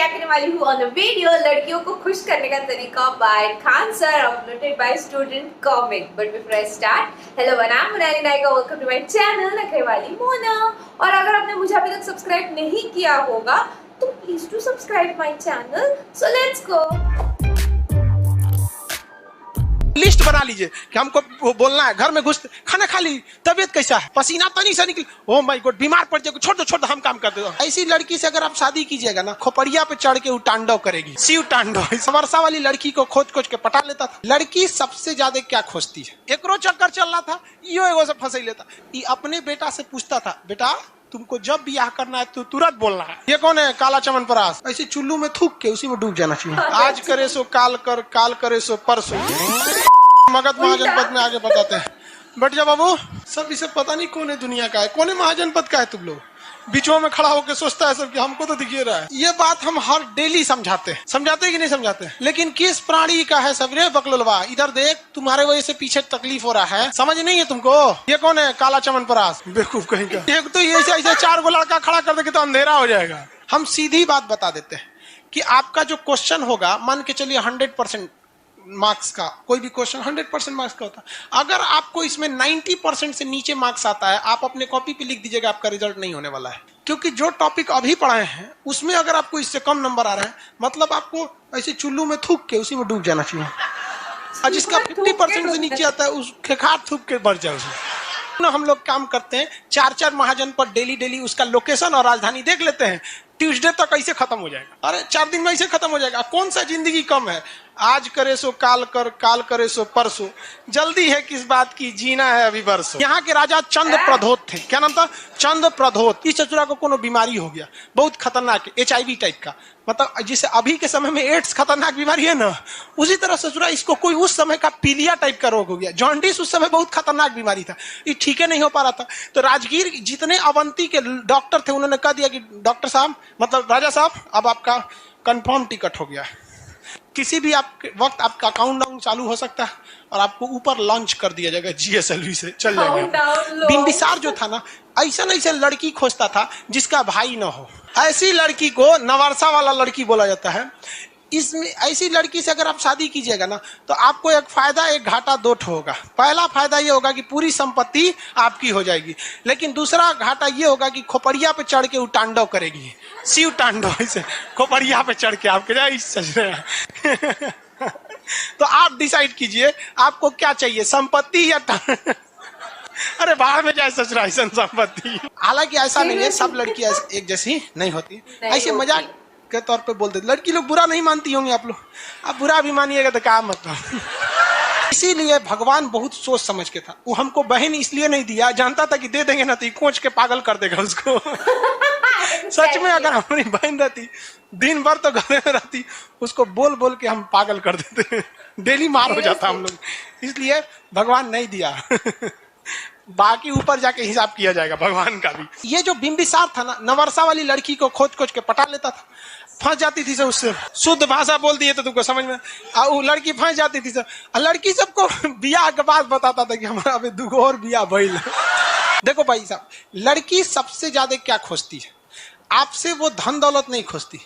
Share करने वाली हूँ ऑन द वीडियो लड़कियों को खुश करने का तरीका by Khan sir uploaded by student comic. But before I start, hello one I am Monali Nayka, welcome to my channel नखरे वाली मोना। और अगर आपने मुझे अभी तक सब्सक्राइब नहीं किया होगा तो please to subscribe my channel. So let's go. List बना लीजिए कि हमको बोलना है, घर में घुस खाना खा ली, तबीयत कैसा है, पसीना तो नहीं से निकली, ओह माय गॉड बीमार पड़ जाएगा, छोड़ दो हम काम कर देते हैं। ऐसी लड़की से अगर आप शादी कीजिएगा ना, खोपड़िया पे चढ़ के वो तांडव करेगी, शिव तांडव। समरसा वाली लड़की को खोज के पटा लेता था। लड़की सबसे ज्यादा क्या खोजती है, एकरो चक्कर चल रहा था, यो एगो से फंस लेता। ये अपने बेटा से पूछता था, बेटा तुमको जब ब्याह करना है तो तुरंत बोलना है। ये कौन है, काला चमन परास, ऐसे चुल्लू में थूक के उसी में डूब जाना चाहिए। आज करे सो काल कर, काल करे सो परसों। मगध महाजनपद में आगे बताते हैं। बट जब बाबू सब इसे पता नहीं कौन है दुनिया का है, कौन है महाजनपद का है। तुम लोग बीचों में खड़ा होकर सोचता है सब कि हमको तो दिख रहा है। ये बात हम हर डेली समझाते हैं कि नहीं समझाते। लेकिन किस प्राणी का है सबरे बकलोलवा, इधर देख, तुम्हारे वजह से पीछे तकलीफ हो रहा है, समझ नहीं है तुमको। ये कौन है, काला चमन परास, बेवकूफ कहीं का। एक तो ऐसे चार गो लड़का खड़ा कर देंगे तो अंधेरा हो जाएगा। हम सीधी बात बता देते हैं कि आपका जो क्वेश्चन होगा, मान के चलिए 100% मार्क्स का, कोई भी क्वेश्चन 100% मार्क्स का होता है। अगर आपको इसमें 90% से नीचे मार्क्स आता है, आप अपने कॉपी पे लिख दीजिएगा, आपका रिजल्ट नहीं होने वाला है। क्योंकि जो टॉपिक अभी पढ़ाए हैं उसमें अगर आपको इससे कम नंबर आ रहा है, मतलब आपको ऐसे चुल्लू में थूक के उसी में डूब जाना चाहिए। और जिसका 50% से नीचे आता है उसके खाट थूक के बढ़ जाए उसमें। हम लोग काम करते हैं 4 महाजनपद डेली उसका लोकेशन और राजधानी देख लेते हैं। ट्यूसडे तक ऐसे खत्म हो जाएगा। अरे 4 दिन में ऐसे खत्म हो जाएगा। कौन सा जिंदगी कम है, आज करे सो काल कर, काल करे सो परसों। जल्दी है किस बात की, जीना है अभी बरसों। यहाँ के राजा चंद प्रधोत थे। क्या नाम था, चंद प्रधोत। इस चतुरा को कोनो बीमारी हो गया, बहुत खतरनाक, HIV टाइप का, मतलब जिसे अभी के समय में एड्स खतरनाक बीमारी है ना, उसी तरह ससुरा इसको कोई उस समय का पीलिया टाइप का रोग हो गया। जॉन्डिस उस समय बहुत खतरनाक बीमारी था, ये ठीक नहीं हो पा रहा था। तो राजगीर जितने अवंती के डॉक्टर थे उन्होंने कह दिया कि डॉक्टर साहब, मतलब राजा साहब, अब आपका कंफर्म टिकट हो गया है, किसी भी वक्त आपका काउंटडाउन चालू हो सकता है और आपको ऊपर लॉन्च कर दिया जाएगा, GSLV से चल जाएगा। बिंबिसार जो था ना, ऐसा लड़की खोजता था जिसका भाई ना हो। ऐसी लड़की को नवरसा वाला लड़की बोला जाता है। इसमें ऐसी लड़की से अगर आप शादी कीजिएगा ना, तो आपको एक फायदा एक घाटा दो होगा। पहला फायदा ये होगा कि पूरी संपत्ति आपकी हो जाएगी, लेकिन दूसरा घाटा ये होगा कि खोपड़िया पे चढ़ के वो तांडव करेगी, शिव तांडव। ऐसे खोपड़िया पे चढ़ के आपके तो आप डिसाइड कीजिए आपको क्या चाहिए, संपत्ति या अरे बाहर में जाए ससुराल संपत्ति। हालांकि ऐसा नहीं है, सब लड़की एक जैसी नहीं होती। ऐसे मजाक के तौर पे बोल देते, लड़की लोग बुरा नहीं मानती होंगी आप लोग, आप बुरा भी मानिएगा तो क्या मतलब। इसीलिए भगवान बहुत सोच समझ के था। वो हमको बहन इसलिए नहीं दिया, जानता था कि दे देंगे ना तो कोच के पागल कर देगा उसको। सच में अगर हमारी बहन रहती, दिन भर तो घर में रहती, उसको बोल के हम पागल कर देते, डेली मार हो जाता हम लोग। इसलिए भगवान नहीं दिया। बाकी ऊपर जाके हिसाब किया जाएगा भगवान का भी। ये जो बिंबिसार था ना, नवरसा वाली लड़की को खोज के पटा लेता था, फंस जाती थी सब उससे। शुद्ध भाषा बोल दिए तो तुमको समझ में, और वो लड़की फंस जाती थी सब। लड़की सबको बियाह के बाद बताता था कि हमारा अभी 2 और बियाह भइल। देखो भाई साहब, लड़की सबसे ज्यादा क्या खोजती है, आपसे वो धन दौलत नहीं खोजती।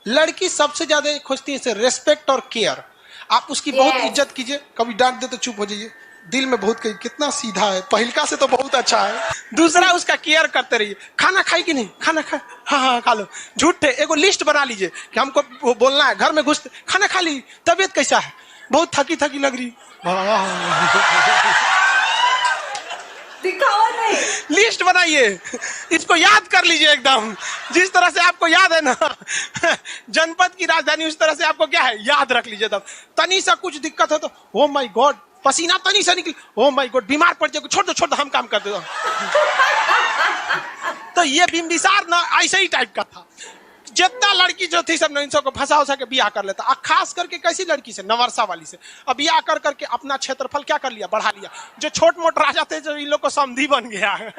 लड़की सबसे ज्यादा खोजती है रेस्पेक्ट और केयर। आप उसकी बहुत इज्जत कीजिए, कभी डांट दे तो चुप हो जाइए, दिल में बहुत कही कितना सीधा है, पहिलका से तो बहुत अच्छा है। दूसरा उसका केयर करते रहिए। खाना खाई कि नहीं, खाना खा, हाँ खा लो। झूठे एगो लिस्ट बना लीजिए कि हमको बोलना है, घर में घुस खाना खा ली, तबीयत कैसा है, बहुत थकी लग रही। दिखाओ नहीं, लिस्ट बनाइए, इसको याद कर लीजिए एकदम। जिस तरह से आपको याद है ना जनपद की राजधानी, उस तरह से आपको क्या है याद रख लीजिए। तब तनी सा कुछ दिक्कत हो तो ओह माय गॉड पसीना तनी सा निकली, ओह माय गॉड बीमार पड़ जाएगा, छोड़ दो हम काम कर देते। तो ये बिंबिसार ना ऐसे ही टाइप का था। जितना लड़की जो थी सब इन सबको फंसा के बियाह कर लेता। खास करके कैसी लड़की से, नवरसा वाली से। अब बियाह करके अपना क्षेत्रफल क्या कर लिया, बढ़ा लिया। जो छोट मोट राजा थे, जो इन लोग को समधी बन गया है।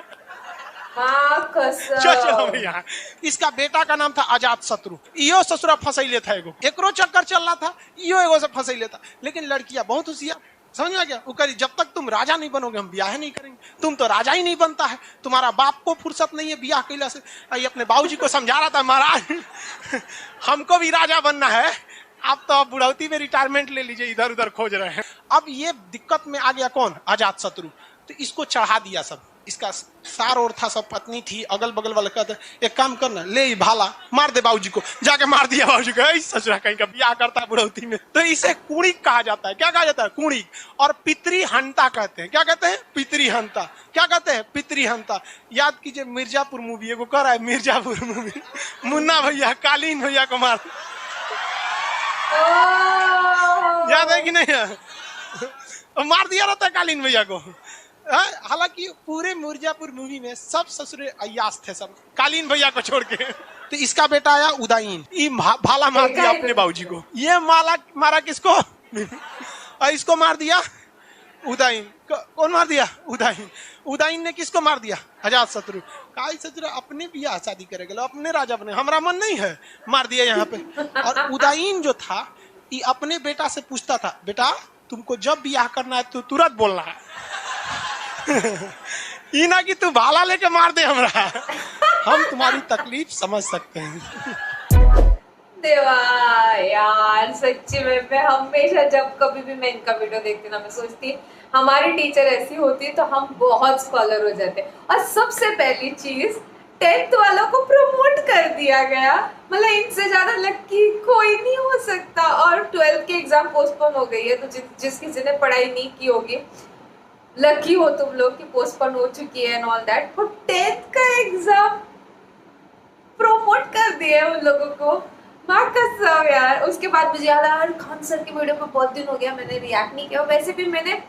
चलो भैया, इसका बेटा का नाम था अजात शत्रु। यो ससुरा फंसैले था, एकरो चक्कर चल रहा था, यो एगो से फंसैले था। लेकिन लड़कियां बहुत होशियार, समझ में आ गया? वो करी जब तक तुम राजा नहीं बनोगे हम ब्याह नहीं करेंगे। तुम तो राजा ही नहीं बनता है, तुम्हारा बाप को फुर्सत नहीं है ब्याह कैला से। ये अपने बाबूजी को समझा रहा था, महाराज हमको भी राजा बनना है, आप तो अब बुढ़ौती में रिटायरमेंट ले लीजिए, इधर उधर खोज रहे हैं। अब ये दिक्कत में आ गया कौन? अजात शत्रु। तो इसको चढ़ा दिया सब, इसका सार और था, सब पत्नी थी, अगल बगल वाले कहते एक काम करना, ले भाला मार दे बाबूजी को। जाके मार दिया बाबूजी को। ससुरा कहीं का ब्याह करता है बुढ़ौती में। तो इसे कुणिक कहा जाता है। क्या कहा जाता है? कुणिक। और पितृहंता कहते हैं। क्या कहते हैं? पितृहंता। क्या कहते हैं? पितृहंता। याद कीजिए मिर्जापुर मूवी, एगो कर रहा है मिर्जापुर मूवी, मुन्ना भैया कालीन भैया को मार, याद है कि नहीं है? मार दिया रहता है कालीन भैया को। हालांकि पूरे मिर्जापुर मूवी में सब ससुरे अय्यास थे, सब कालीन भैया को छोड़ के। तो इसका बेटा आया उदयन, ये भाला मार दिया अपने बाबूजी को। ये मारा किसको? और इसको मार दिया उदयन। कौन मार दिया? उदयन। उदयन ने किसको मार दिया? अजात शत्रु। काई शत्रु अपने ब्याह शादी करेगा, अपने राजा बने, हमारा मन नहीं है, मार दिया यहाँ पे। और उदयन जो था ये अपने बेटा से पूछता था, बेटा तुमको जब ब्याह करना है तो तुरंत बोलना है ये ना कि तू भाला लेके मार दे हमरा, हम तुम्हारी तकलीफ समझ सकते हैं। देवा यार, सच्ची में मैं हमेशा जब कभी भी मैं इनका वीडियो देखती ना, मैं सोचती हमारी टीचर ऐसी होती तो हम बहुत स्कॉलर हो जाते। और सबसे पहली चीज 10th वालों को प्रमोट कर दिया गया, मतलब इनसे ज्यादा लक्की कोई नहीं हो सकता। और 12th के एग्जाम पोस्टपोन हो गई है, तो जिस किसी ने पढ़ाई नहीं की होगी लकी हो तुम लोग कि पोस्टपोन हो चुकी है एंड ऑल दैट। और 10th का एग्जाम प्रमोट कर दिया उन लोगों को, माँ कसम यार। उसके बाद मुझे याद आया खान सर की वीडियो पे बहुत दिन हो गया मैंने रिएक्ट नहीं किया। वैसे भी मैंने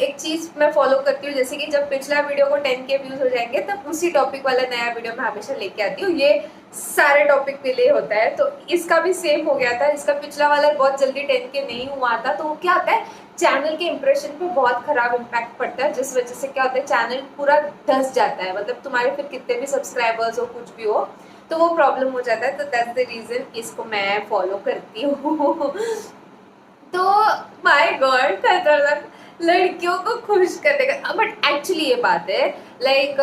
एक चीज मैं फॉलो करती हूँ, जैसे कि जब पिछला वीडियो को 10K व्यूज हो जाएंगे तब उसी टॉपिक वाला नया वीडियो मैं हमेशा लेके आती हूँ। ये सारे टॉपिक के लिए होता है, तो इसका भी सेम हो गया था। इसका पिछला वाला बहुत जल्दी 10K नहीं हुआ था, तो वो क्या होता है चैनल के इंप्रेशन पे बहुत खराब इम्पैक्ट पड़ता है, जिस वजह से क्या होता है चैनल पूरा धस जाता है। मतलब तुम्हारे फिर कितने भी सब्सक्राइबर्स हो कुछ भी हो तो वो प्रॉब्लम हो जाता है। तो दैट्स द रीजन इसको मैं फॉलो करती हूँ तो माय गॉड खतरनाक, लड़कियों को खुश करने का। बट एक्चुअली ये बात है लाइक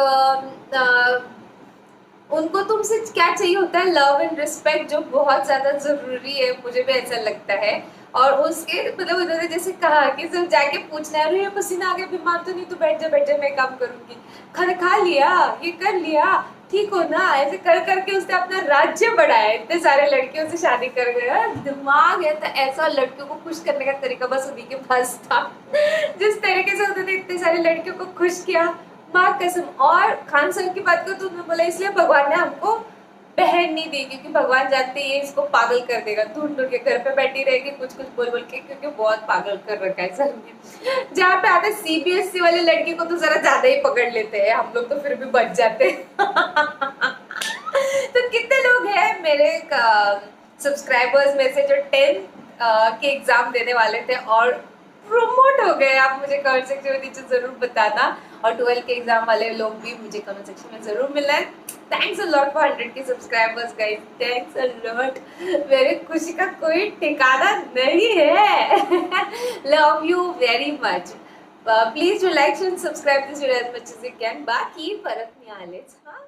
उनको तुमसे क्या चाहिए होता है, लव एंड रिस्पेक्ट, जो बहुत ज्यादा जरूरी है, मुझे भी ऐसा लगता है। और उसके मतलब उन्होंने जैसे कहा कि सिर्फ जाके पूछना है, अरे पसीना आ गया बीमार तो नहीं, तो बैठ जा मैं काम करूंगी, खाना खा लिया, ये कर लिया, ठीक हो ना, ऐसे कर करके उसने अपना राज्य बढ़ाया, इतने सारे लड़कियों से शादी कर गया। दिमाग है तो ऐसा लड़कियों को खुश करने का तरीका बस उन्हीं के पास था जिस तरीके से उन्होंने इतने सारे लड़कियों को खुश किया, माँ कसम। और खान सर की बात करूँ तो उन्होंने बोला इसलिए भगवान ने हमको बहन नहीं दी, क्योंकि भगवान जानते हैं इसको पागल कर देगा, ढूंढ ढूंढ के घर पे बैठी रहेगी कुछ कुछ बोल बोल के, क्योंकि बहुत पागल कर रखा है सर ने। जहाँ पे आते CBSE वाले लड़की को तो जरा ज्यादा ही पकड़ लेते हैं, हम लोग तो फिर भी बच जाते तो कितने लोग हैं मेरे सब्सक्राइबर्स में से जो 10th के एग्जाम देने वाले थे और प्रमोट हो गए? आप मुझे कमेंट सेक्शन में नीचे जरूर बताना। और 12 के एग्जाम वाले लोग भी मुझे कमेंट सेक्शन में जरूर मिलना है। थैंक्स अ लॉट फॉर 100 के subscribers guys, thanks a lot. मेरे खुशी का कोई ठिकाना नहीं है love you very much. Please do like and subscribe this video as much as you can. बाकी परत नहीं आलेच, हाँ।